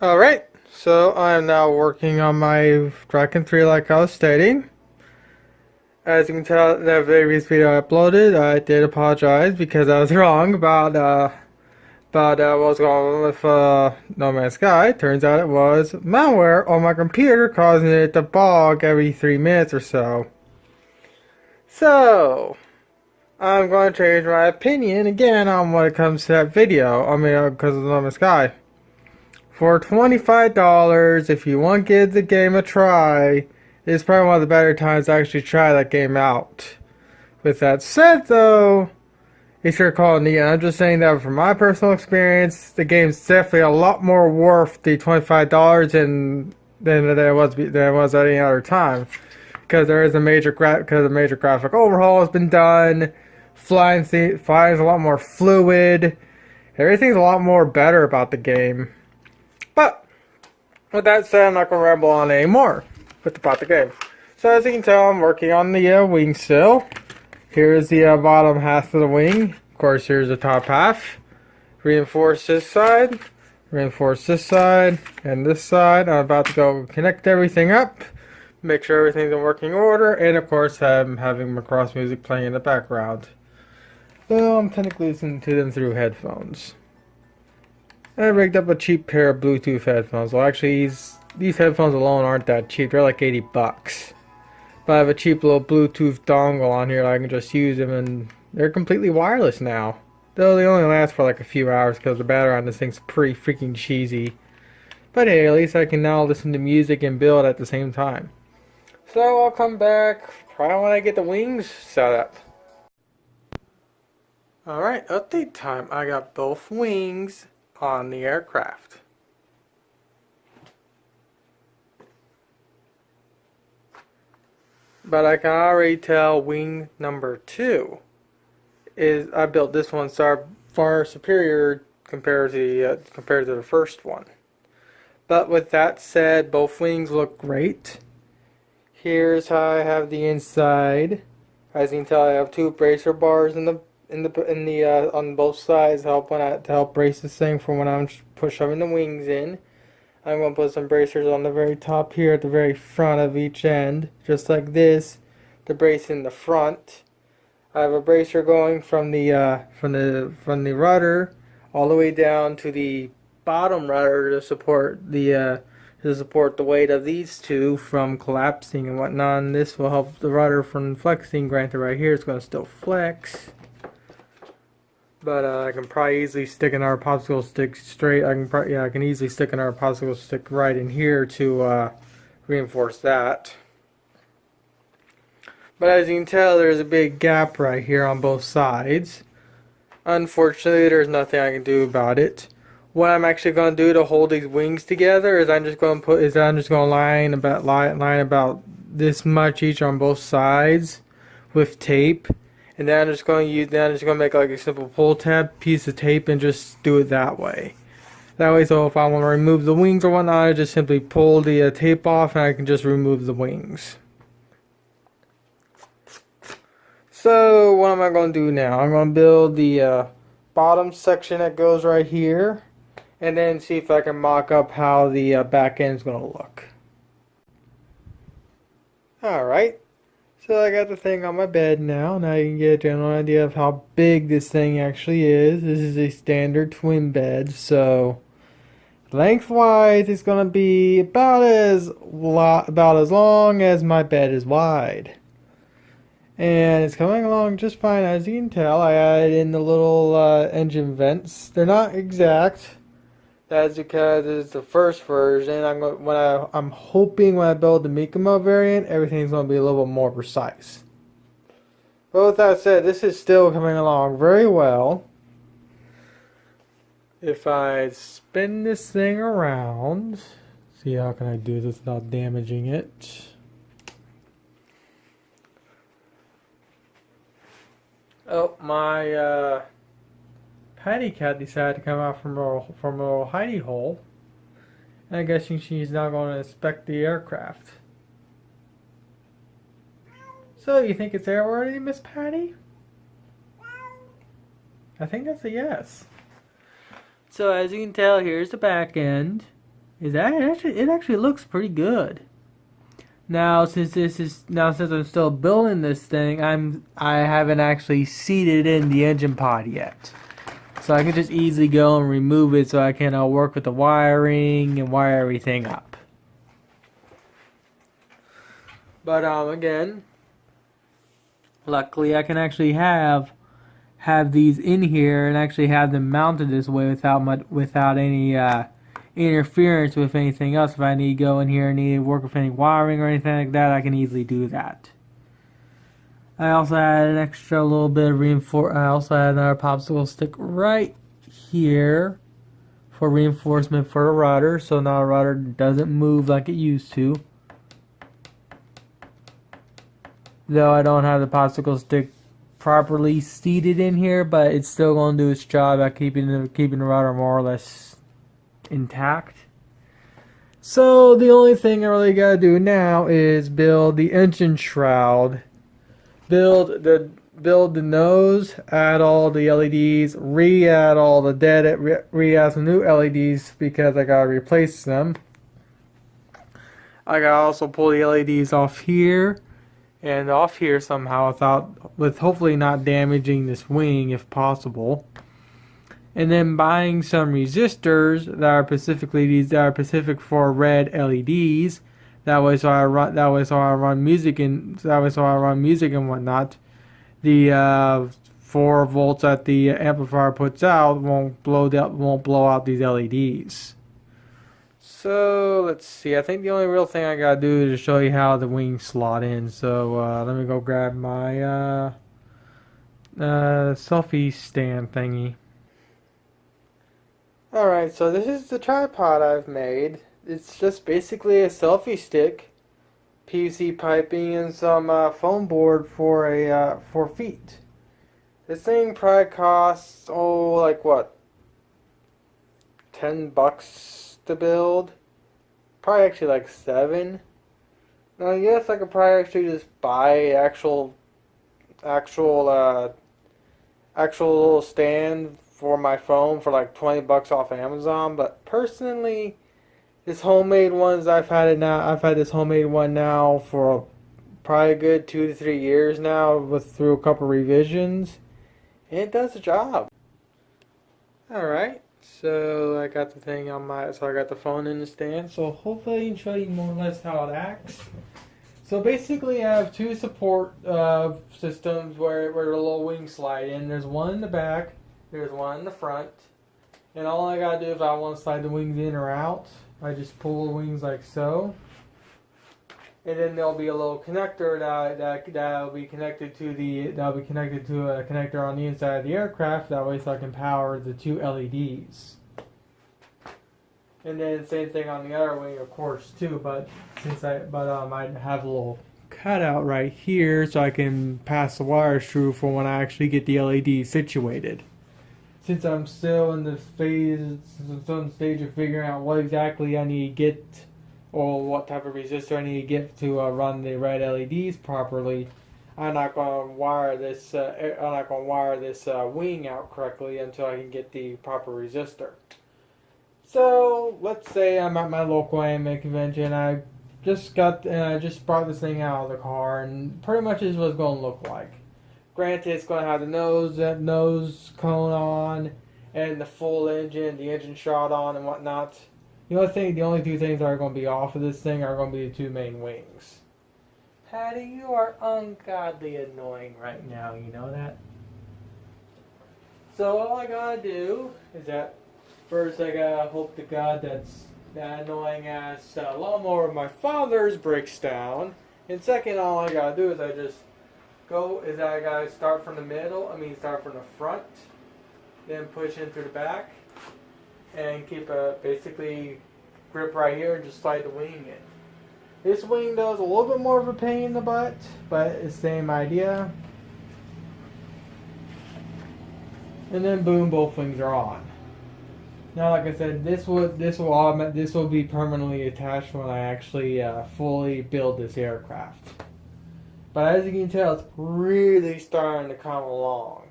Alright, so I am now working on my Draken 3 like I was stating. As you can tell in that previous video I uploaded, I did apologize because I was wrong about what was going on with No Man's Sky. Turns out it was malware on my computer causing it to bog every 3 minutes or so. So, I'm going to change my opinion again on when it comes to that video. Because of No Man's Sky. For $25, if you want to give the game a try, it's probably one of the better times to actually try that game out. With that said, though, if you're calling it, I'm just saying that from my personal experience, the game's definitely a lot more worth the $25 than it was at any other time, because there is a major graphic overhaul has been done. Flying's a lot more fluid. Everything's a lot more better about the game. But with that said, I'm not going to ramble on anymore about the game. So as you can tell, I'm working on the wing still. Here's the bottom half of the wing. Of course, here's the top half. Reinforce this side, and this side. I'm about to go connect everything up, make sure everything's in working order, and of course, I'm having my cross music playing in the background. So I'm technically listening to them through headphones. I rigged up a cheap pair of Bluetooth headphones. Well, actually, these headphones alone aren't that cheap. They're like 80 bucks. But I have a cheap little Bluetooth dongle on here. I can just use them, and they're completely wireless now. Though they only last for like a few hours because the battery on this thing's pretty freaking cheesy. But hey, at least I can now listen to music and build at the same time. So I'll come back probably when I get the wings set up. Alright, update time. I got both wings on the aircraft. But I can already tell wing number 2 is I built this one far superior compared to the first one. But with that said, both wings look great. Here's how I have the inside. As you can tell, I have 2 bracer bars on both sides to help brace this thing for when I'm shoving the wings in. I'm going to put some bracers on the very top here at the very front of each end, just like this, to brace in the front. I have a bracer going from the rudder all the way down to the bottom rudder to support the weight of these two from collapsing and whatnot. And this will help the rudder from flexing. Granted, right here it's going to still flex. But I can probably easily stick another popsicle stick straight. I can easily stick another popsicle stick right in here to reinforce that. But as you can tell, there's a big gap right here on both sides. Unfortunately, there's nothing I can do about it. What I'm actually going to do to hold these wings together is I'm just going to line about this much each on both sides with tape. And then I'm just going to make like a simple pull tab piece of tape and just do it that way. That way, so if I want to remove the wings or whatnot, I just simply pull the tape off and I can just remove the wings. So what am I going to do now? I'm going to build the bottom section that goes right here, and then see if I can mock up how the back end is going to look. Alright. So I got the thing on my bed now. Now you can get a general idea of how big this thing actually is. This is a standard twin bed, so lengthwise it's gonna be about as long as my bed is wide. And it's coming along just fine. As you can tell, I added in the little engine vents. They're not exact. That's because it's the first version. I'm hoping when I build the Mikamo variant, everything's going to be a little bit more precise. But with that said, this is still coming along very well. If I spin this thing around, see how can I do this without damaging it. Oh, my Patty Cat decided to come out from a little hidey hole. And I'm guessing she's now going to inspect the aircraft. So, you think it's airworthy, Miss Patty? I think that's a yes. So, as you can tell, here's the back end. is that it actually looks pretty good. Now since I'm still building this thing, I haven't actually seated in the engine pod yet. So I can just easily go and remove it so I can work with the wiring and wire everything up. But again, luckily I can actually have these in here and actually have them mounted this way without any interference with anything else. If I need to go in here and need to work with any wiring or anything like that, I can easily do that. I also had an extra little bit of I also had another popsicle stick right here for reinforcement for the rudder, so now the rudder doesn't move like it used to. Though I don't have the popsicle stick properly seated in here, but it's still going to do its job at keeping the rudder more or less intact. So the only thing I really got to do now is build the engine shroud, build the nose, add all the LEDs, re-add all the re-add some new LEDs because I gotta replace them. I gotta also pull the LEDs off here and off here somehow with hopefully not damaging this wing if possible. And then buying some resistors that are specific for red LEDs. That way, so I run music and whatnot. The 4 volts that the amplifier puts out won't blow out these LEDs. So let's see. I think the only real thing I gotta do is show you how the wings slot in. So let me go grab my selfie stand thingy. Alright, so this is the tripod I've made. It's just basically a selfie stick, PVC piping, and some foam board for 4 feet. This thing probably costs, like what, $10 to build? Probably actually like 7. Now yes, I could probably actually just buy actual little stand for my phone for like $20 off Amazon, but personally, this homemade ones I've had this homemade one now for probably a good 2 to 3 years now, through a couple revisions, and it does the job. All right, so I got the thing I got the phone in the stand, so hopefully I can show you more or less how it acts. So basically, I have 2 support systems where the little wings slide in. There's one in the back. There's one in the front, and all I gotta do if I want to slide the wings in or out, I just pull the wings like so, and then there'll be a little connector that'll be connected to a connector on the inside of the aircraft. That way, so I can power the 2 LEDs. And then same thing on the other wing, of course, too. But I have a little cutout right here so I can pass the wires through for when I actually get the LEDs situated. Since I'm still in the stage of figuring out what exactly I need to get, or what type of resistor I need to get to run the red LEDs properly, I'm not going to wire this wing out correctly until I can get the proper resistor. So let's say I'm at my local AMA convention. I just brought this thing out of the car, and pretty much this is what it's going to look like. Granted, it's going to have the nose cone on, and the full engine, the engine shroud on, and whatnot. The only 2 things that are going to be off of this thing are going to be the 2 main wings. Patty, you are ungodly annoying right now. You know that. So all I gotta do is that first I gotta hope to God that annoying ass lawnmower of my father's breaks down, and second, all I gotta do is I gotta start from the front, then push in through the back, and keep a basically grip right here and just slide the wing in. This wing does a little bit more of a pain in the butt, but it's the same idea. And then boom, both wings are on. Now, like I said, this will be permanently attached when I actually fully build this aircraft. But as you can tell, it's really starting to come along.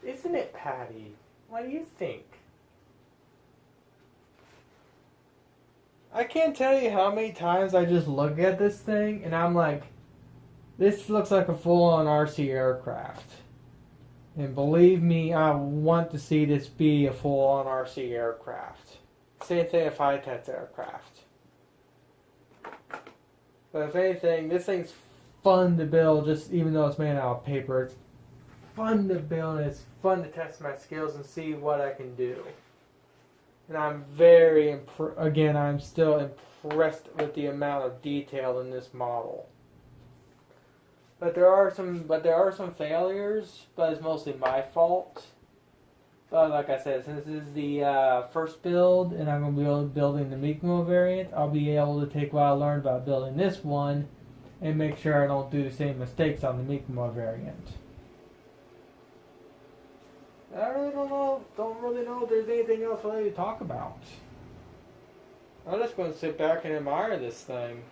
Isn't it, Patty? What do you think? I can't tell you how many times I just look at this thing and I'm like, this looks like a full-on RC aircraft. And believe me, I want to see this be a full-on RC aircraft. Same thing if high-tech aircraft. But if anything, this thing's fun to build, just even though it's made out of paper. It's fun to build, and it's fun to test my skills and see what I can do. And I'm I'm still impressed with the amount of detail in this model. But there are some failures, but it's mostly my fault. But like I said, since this is the first build, and I'm going to be building the Mikimo variant, I'll be able to take what I learned about building this one and make sure I don't do the same mistakes on the Mikimo variant. I really don't really know if there's anything else really to talk about. I'm just going to sit back and admire this thing.